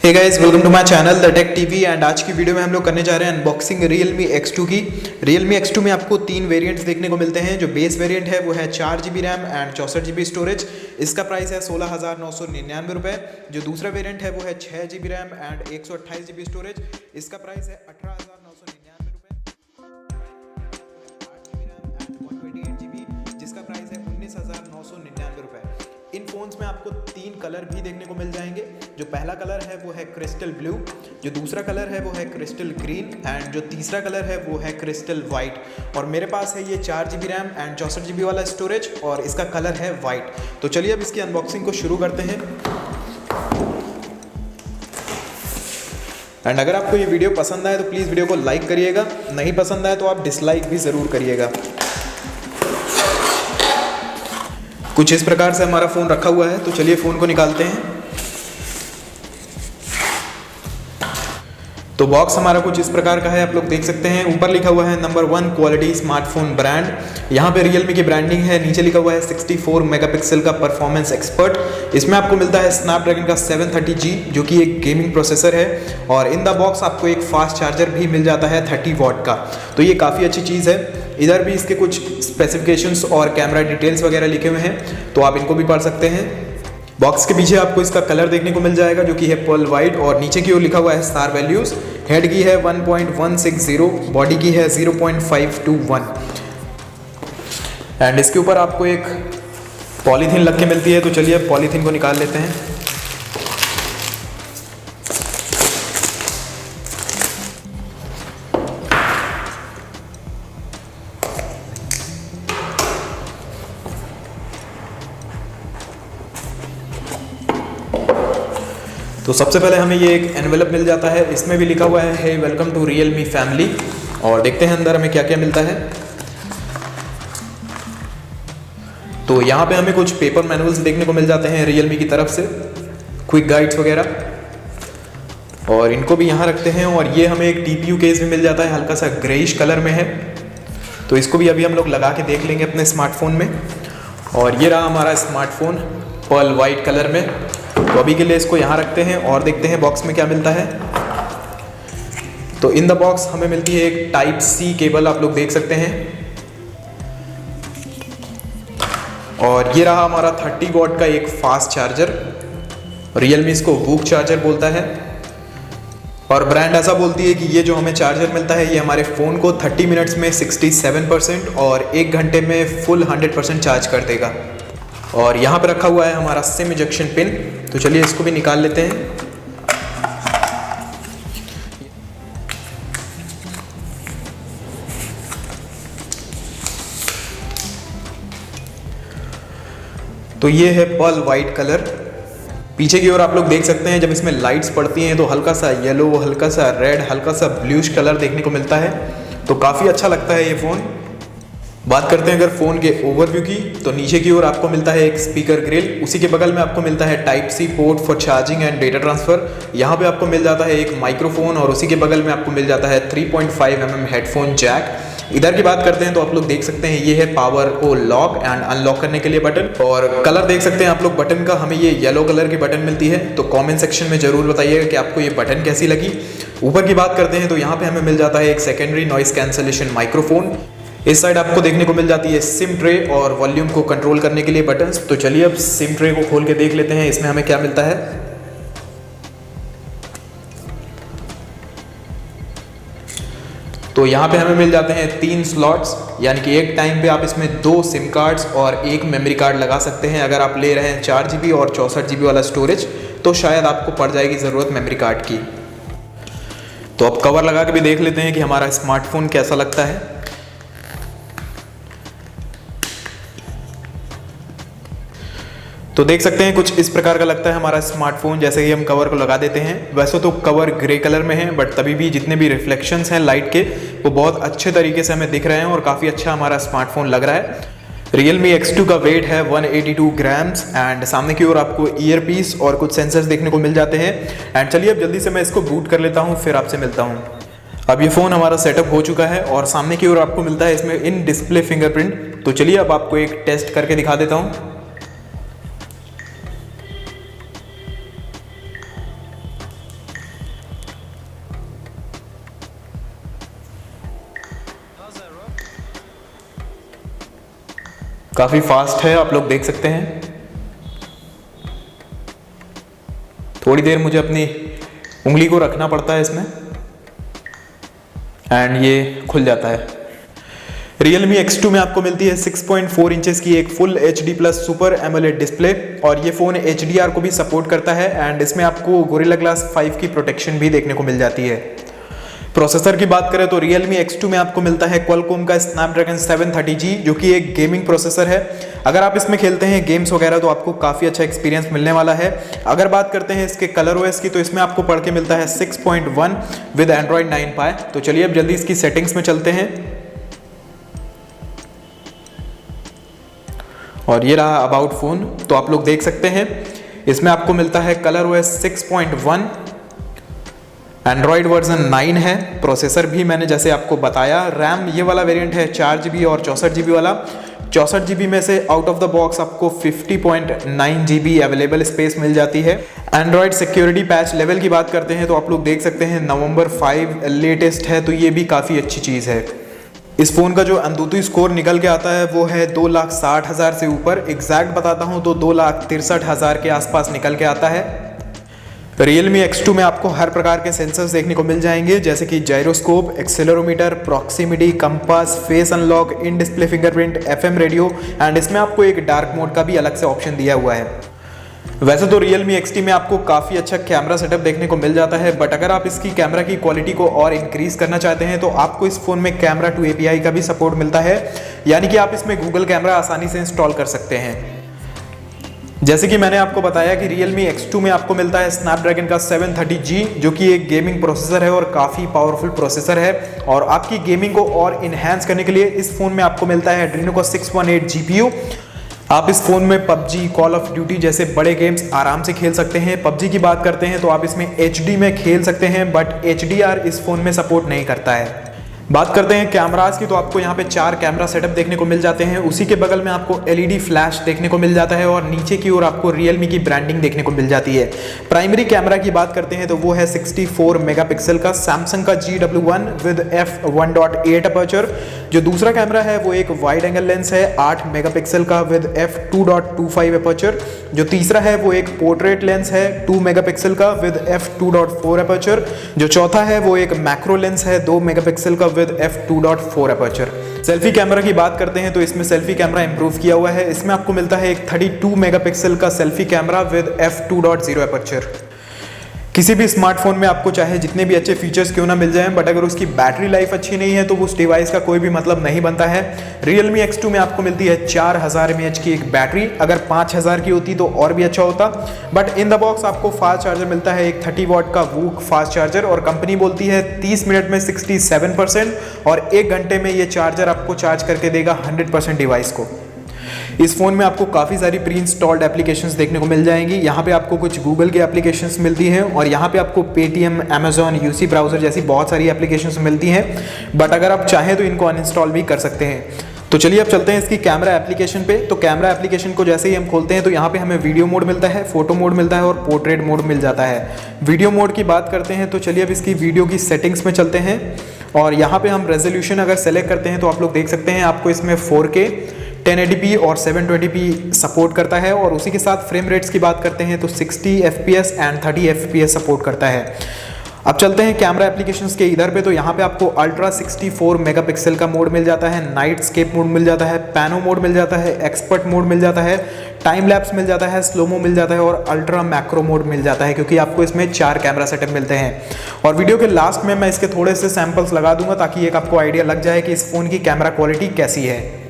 Hey guys, welcome to my channel the tech TV. And आज की video में हम लोग करने जा रहे हैं अनबॉक्सिंग Realme X2 की। Realme X2 में आपको तीन वेरिएंट्स देखने को मिलते हैं। जो बेस वेरिएंट है वो है 4GB RAM and 64GB storage. इसका प्राइस है 16,999 रुपये। जो दूसरा वेरिएंट है वो है 6GB RAM and 128GB storage. इसका प्राइस है 18,999 रुपये। 8GB रैम एंड 128GB जिसका प्राइस है 19,999 रुपये। इन फोन्स में आपको तीन कलर भी देखने को मिल जाएंगे। जो पहला कलर है वो है क्रिस्टल ब्लू, जो दूसरा कलर है वो है क्रिस्टल ग्रीन एंड जो तीसरा कलर है वो है क्रिस्टल वाइट। और मेरे पास है ये 4GB रैम एंड 64GB वाला स्टोरेज और इसका कलर है वाइट। तो चलिए अब इसकी अनबॉक्सिंग को शुरू करते हैं। एंड अगर आपको ये वीडियो पसंद आए तो प्लीज़ वीडियो को लाइक करिएगा, नहीं पसंद आए तो आप डिसलाइक भी ज़रूर करिएगा। कुछ इस प्रकार से हमारा फ़ोन रखा हुआ है, तो चलिए फ़ोन को निकालते हैं। तो बॉक्स हमारा कुछ इस प्रकार का है, आप लोग देख सकते हैं। ऊपर लिखा हुआ है नंबर 1 क्वालिटी स्मार्टफोन ब्रांड। यहाँ पे Realme की ब्रांडिंग है। नीचे लिखा हुआ है 64 मेगापिक्सल का परफॉर्मेंस एक्सपर्ट। इसमें आपको मिलता है स्नैपड्रैगन का 730G जो कि एक गेमिंग प्रोसेसर है। और इन द बॉक्स आपको एक फास्ट चार्जर भी मिल जाता है 30 वॉट का, तो ये काफ़ी अच्छी चीज़ है। इधर भी इसके कुछ स्पेसिफिकेशंस और कैमरा डिटेल्स वगैरह लिखे हुए हैं, तो आप इनको भी पढ़ सकते हैं। बॉक्स के पीछे आपको इसका कलर देखने को मिल जाएगा जो कि है पर्ल वाइट, और नीचे की ओर लिखा हुआ है स्टार वैल्यूज। हेड की है 1.160, बॉडी की है 0.521 एंड इसके ऊपर आपको एक पॉलीथीन लग के मिलती है। तो चलिए अब पॉलीथीन को निकाल लेते हैं। तो सबसे पहले हमें ये एक एनवेलप मिल जाता है। इसमें भी लिखा हुआ है hey welcome to Realme family. और देखते हैं अंदर हमें क्या क्या मिलता है। तो यहाँ पे हमें कुछ पेपर मैनुअल्स देखने को मिल जाते हैं Realme की तरफ से, क्विक गाइड्स वगैरह, और इनको भी यहाँ रखते हैं। और ये हमें एक TPU केस भी मिल जाता है, हल्का सा ग्रेइश कलर में है। तो इसको भी अभी हम लोग लगा के देख लेंगे अपने स्मार्टफोन में। और ये रहा हमारा स्मार्टफोन पर्ल वाइट कलर में। तो अभी के लिए इसको यहाँ रखते हैं और देखते हैं बॉक्स में क्या मिलता है। तो इन द बॉक्स हमें मिलती है एक टाइप C केबल, आप लोग देख सकते हैं। और ये रहा हमारा 30 वॉट का एक फास्ट चार्जर। Realme इसको वूक चार्जर बोलता है। और ब्रांड ऐसा बोलती है कि ये जो हमें चार्जर मिलता है ये हमारे फ़ोन को 30 मिनट्स में 67% और 1 घंटे में फुल 100% चार्ज कर देगा। और यहाँ पे रखा हुआ है हमारा सिम इजेक्शन पिन। तो चलिए इसको भी निकाल लेते हैं। तो ये है पर्ल वाइट कलर। पीछे की ओर आप लोग देख सकते हैं, जब इसमें लाइट्स पड़ती हैं तो हल्का सा येलो, हल्का सा रेड, हल्का सा ब्लूइश कलर देखने को मिलता है। तो काफ़ी अच्छा लगता है ये फ़ोन। बात करते हैं अगर फ़ोन के ओवरव्यू की, तो नीचे की ओर आपको मिलता है एक स्पीकर ग्रिल। उसी के बगल में आपको मिलता है type C port for charging and data transfer. यहाँ पे आपको मिल जाता है एक माइक्रोफोन और उसी के बगल में आपको मिल जाता है 3.5mm हेडफोन जैक। इधर की बात करते हैं तो आप लोग देख सकते हैं ये है पावर को लॉक एंड अनलॉक करने के लिए बटन। और कलर देख सकते हैं आप लोग बटन का, हमें ये येलो कलर की बटन मिलती है। तो कमेंट सेक्शन में ज़रूर बताइएगा कि आपको ये बटन कैसी लगी। ऊपर की बात करते हैं तो यहाँ पे हमें मिल जाता है एक सेकेंडरी नॉइस कैंसलेशन माइक्रोफोन। इस साइड आपको देखने को मिल जाती है सिम ट्रे और वॉल्यूम को कंट्रोल करने के लिए बटन्स। तो चलिए अब सिम ट्रे को खोल के देख लेते हैं इसमें हमें क्या मिलता है। तो यहाँ पे हमें मिल जाते हैं 3 स्लॉट्स, यानी कि एक टाइम पे आप इसमें 2 सिम कार्ड्स और एक मेमोरी कार्ड लगा सकते हैं। अगर आप ले रहे हैं 4GB और 64GB वाला स्टोरेज तो शायद आपको पड़ जाएगी ज़रूरत मेमोरी कार्ड की। तो अब कवर लगा के भी देख लेते हैं कि हमारा स्मार्टफोन कैसा लगता है। तो देख सकते हैं कुछ इस प्रकार का लगता है हमारा स्मार्टफोन जैसे ही हम कवर को लगा देते हैं। वैसे तो कवर ग्रे कलर में है, बट तभी भी जितने भी रिफ्लेक्शंस हैं लाइट के वो बहुत अच्छे तरीके से हमें दिख रहे हैं और काफ़ी अच्छा हमारा स्मार्टफोन लग रहा है। Realme X2 का वेट है 182 ग्राम्स एंड सामने की ओर आपको ईयर पीस और कुछ सेंसर्स देखने को मिल जाते हैं। एंड चलिए अब जल्दी से मैं इसको बूट कर लेता हूँ, फिर आपसे मिलता हूँ। अब ये फ़ोन हमारा सेटअप हो चुका है और सामने की ओर आपको मिलता है इसमें इन डिस्प्ले फिंगरप्रिंट। तो चलिए अब आपको एक टेस्ट करके दिखा देता हूँ। काफ़ी फास्ट है, आप लोग देख सकते हैं। थोड़ी देर मुझे अपनी उंगली को रखना पड़ता है इसमें एंड ये खुल जाता है। Realme X2 में आपको मिलती है 6.4 इंचेस की एक full HD plus super AMOLED display और ये फ़ोन HDR को भी सपोर्ट करता है एंड इसमें आपको Gorilla Glass 5 की प्रोटेक्शन भी देखने को मिल जाती है। प्रोसेसर की बात करें तो Realme X2 में आपको मिलता है Qualcomm का Snapdragon 730G जो कि एक गेमिंग प्रोसेसर है। अगर आप इसमें खेलते हैं गेम्स वगैरह तो आपको काफ़ी अच्छा एक्सपीरियंस मिलने वाला है। अगर बात करते हैं इसके कलर OS की तो इसमें आपको पढ़ के मिलता है 6.1 विद Android 9 Pie। तो चलिए अब जल्दी इसकी सेटिंग्स में चलते हैं और ये रहा अबाउट फ़ोन। तो आप लोग देख सकते हैं इसमें आपको मिलता है कलर OS 6.1, एंड्रॉयड वर्जन 9 है। प्रोसेसर भी मैंने जैसे आपको बताया, रैम ये वाला वेरिएंट है 4GB और 64GB वाला। 64GB में से आउट ऑफ द बॉक्स आपको 50.9GB अवेलेबल स्पेस मिल जाती है। एंड्रॉयड सिक्योरिटी पैच लेवल की बात करते हैं तो आप लोग देख सकते हैं नवंबर 5 लेटेस्ट है, तो ये भी काफ़ी अच्छी चीज़ है। इस फ़ोन का जो अंतुतु स्कोर निकल के आता है वो है 2,60,000 से ऊपर। एग्जैक्ट बताता हूँ तो 2,63,000 के आसपास निकल के आता है। Realme X2 में आपको हर प्रकार के सेंसर्स देखने को मिल जाएंगे, जैसे कि gyroscope, accelerometer, proximity, compass, face unlock, in display fingerprint, FM radio and इसमें आपको एक डार्क मोड का भी अलग से ऑप्शन दिया हुआ है। वैसे तो Realme XT में आपको काफ़ी अच्छा कैमरा सेटअप देखने को मिल जाता है, बट अगर आप इसकी कैमरा की क्वालिटी को और इंक्रीज करना चाहते हैं तो आपको इस फ़ोन में कैमरा टू API का भी सपोर्ट मिलता है, यानी कि आप इसमें गूगल कैमरा आसानी से इंस्टॉल कर सकते हैं। जैसे कि मैंने आपको बताया कि Realme X2 में आपको मिलता है Snapdragon का 730G जो कि एक गेमिंग प्रोसेसर है और काफ़ी पावरफुल प्रोसेसर है, और आपकी गेमिंग को और इन्हेंस करने के लिए इस फ़ोन में आपको मिलता है Adreno का 618 GPU। आप इस फ़ोन में PUBG, कॉल ऑफ ड्यूटी जैसे बड़े गेम्स आराम से खेल सकते हैं। PUBG की बात करते हैं तो आप इसमें HD में खेल सकते हैं, बट HDR इस फ़ोन में सपोर्ट नहीं करता है। बात करते हैं कैमरास की तो आपको यहाँ पे 4 कैमरा सेटअप देखने को मिल जाते हैं। उसी के बगल में आपको LED फ्लैश देखने को मिल जाता है और नीचे की ओर आपको Realme की ब्रांडिंग देखने को मिल जाती है। प्राइमरी कैमरा की बात करते हैं तो वो है 64 मेगापिक्सल का Samsung का GW1 विद f1.8 अपर्चर। जो दूसरा कैमरा है वो एक वाइड एंगल लेंस है 8 मेगापिक्सल का विद f2.25 अपर्चर। जो तीसरा है वो एक पोर्ट्रेट लेंस है 2 मेगापिक्सल का विद f2.4 अपर्चर। जो चौथा है वो एक मैक्रो लेंस है 2 मेगापिक्सल का with f2.4 aperture. Selfie camera की बात करते हैं तो इसमें सेल्फी कैमरा इंप्रूव किया हुआ है। इसमें आपको मिलता है एक 32 मेगापिक्सल का selfie camera with f2.0 aperture. किसी भी स्मार्टफोन में आपको चाहे जितने भी अच्छे फीचर्स क्यों ना मिल जाएं, बट अगर उसकी बैटरी लाइफ अच्छी नहीं है तो उस डिवाइस का कोई भी मतलब नहीं बनता है। Realme X2 में आपको मिलती है 4000 mAh की एक बैटरी, अगर 5000 की होती तो और भी अच्छा होता, बट इन द बॉक्स आपको फास्ट चार्जर मिलता है एक 30 वाट का वूक फास्ट चार्जर, और कंपनी बोलती है 30 मिनट में 67% और 1 घंटे में ये चार्जर आपको चार्ज करके देगा 100% डिवाइस को। इस फ़ोन में आपको काफ़ी सारी प्री इंस्टॉल्ड एप्लीकेशंस देखने को मिल जाएंगी। यहाँ पे आपको कुछ गूगल की एप्लीकेशंस मिलती हैं और यहाँ पे आपको पेटीएम, अमेजॉन, यूसी ब्राउज़र जैसी बहुत सारी एप्लीकेशंस मिलती हैं, बट अगर आप चाहें तो इनको अनइंस्टॉल भी कर सकते हैं। तो चलिए अब चलते हैं इसकी कैमरा एप्लीकेशन पे। तो कैमरा एप्लीकेशन को जैसे ही हम खोलते हैं तो यहाँ पे हमें वीडियो मोड मिलता है, फोटो मोड मिलता है और पोर्ट्रेट मोड मिल जाता है। वीडियो मोड की बात करते हैं तो चलिए अब इसकी वीडियो की सेटिंग्स में चलते हैं और यहाँ पे हम रेजोल्यूशन अगर सेलेक्ट करते हैं तो आप लोग देख सकते हैं आपको इसमें 4K, 1080p और 720p सपोर्ट करता है, और उसी के साथ फ्रेम रेट्स की बात करते हैं तो 60 FPS एंड 30 FPS सपोर्ट करता है। अब चलते हैं कैमरा एप्लीकेशंस के इधर पे, तो यहाँ पे आपको अल्ट्रा 64 मेगापिक्सल का मोड मिल जाता है, नाइट स्केप मोड मिल जाता है, पैनो मोड मिल जाता है, एक्सपर्ट मोड मिल जाता है, टाइम लैप्स मिल जाता है, स्लोमो मिल जाता है और अल्ट्रा मैक्रो मोड मिल जाता है, क्योंकि आपको इसमें 4 कैमरा सेटअप मिलते हैं। और वीडियो के लास्ट में मैं इसके थोड़े से सैंपल्स लगा दूंगा ताकि एक आपको आइडिया लग जाए कि इस फ़ोन की कैमरा क्वालिटी कैसी है।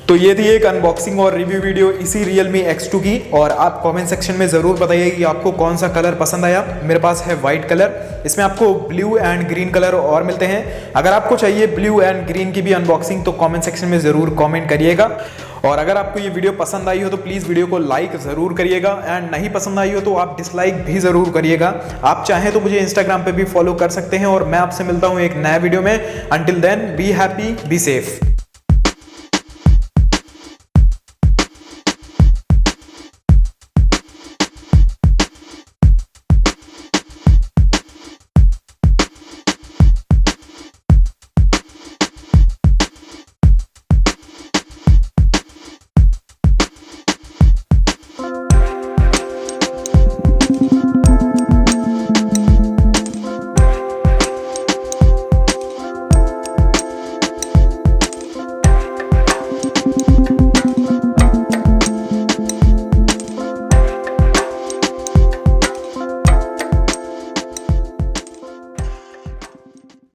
तो ये थी एक अनबॉक्सिंग और रिव्यू वीडियो इसी Realme X2 की, और आप कमेंट सेक्शन में ज़रूर बताइए कि आपको कौन सा कलर पसंद आया। मेरे पास है वाइट कलर, इसमें आपको ब्लू एंड ग्रीन कलर और मिलते हैं। अगर आपको चाहिए ब्लू एंड ग्रीन की भी अनबॉक्सिंग तो कमेंट सेक्शन में ज़रूर कमेंट करिएगा। और अगर आपको ये वीडियो पसंद आई हो तो प्लीज़ वीडियो को लाइक ज़रूर करिएगा, एंड नहीं पसंद आई हो तो आप डिसलाइक भी ज़रूर करिएगा। आप चाहें तो मुझे इंस्टाग्राम पे भी फॉलो कर सकते हैं, और मैं आपसे मिलता हूँ एक नया वीडियो में। Until then be happy, be safe.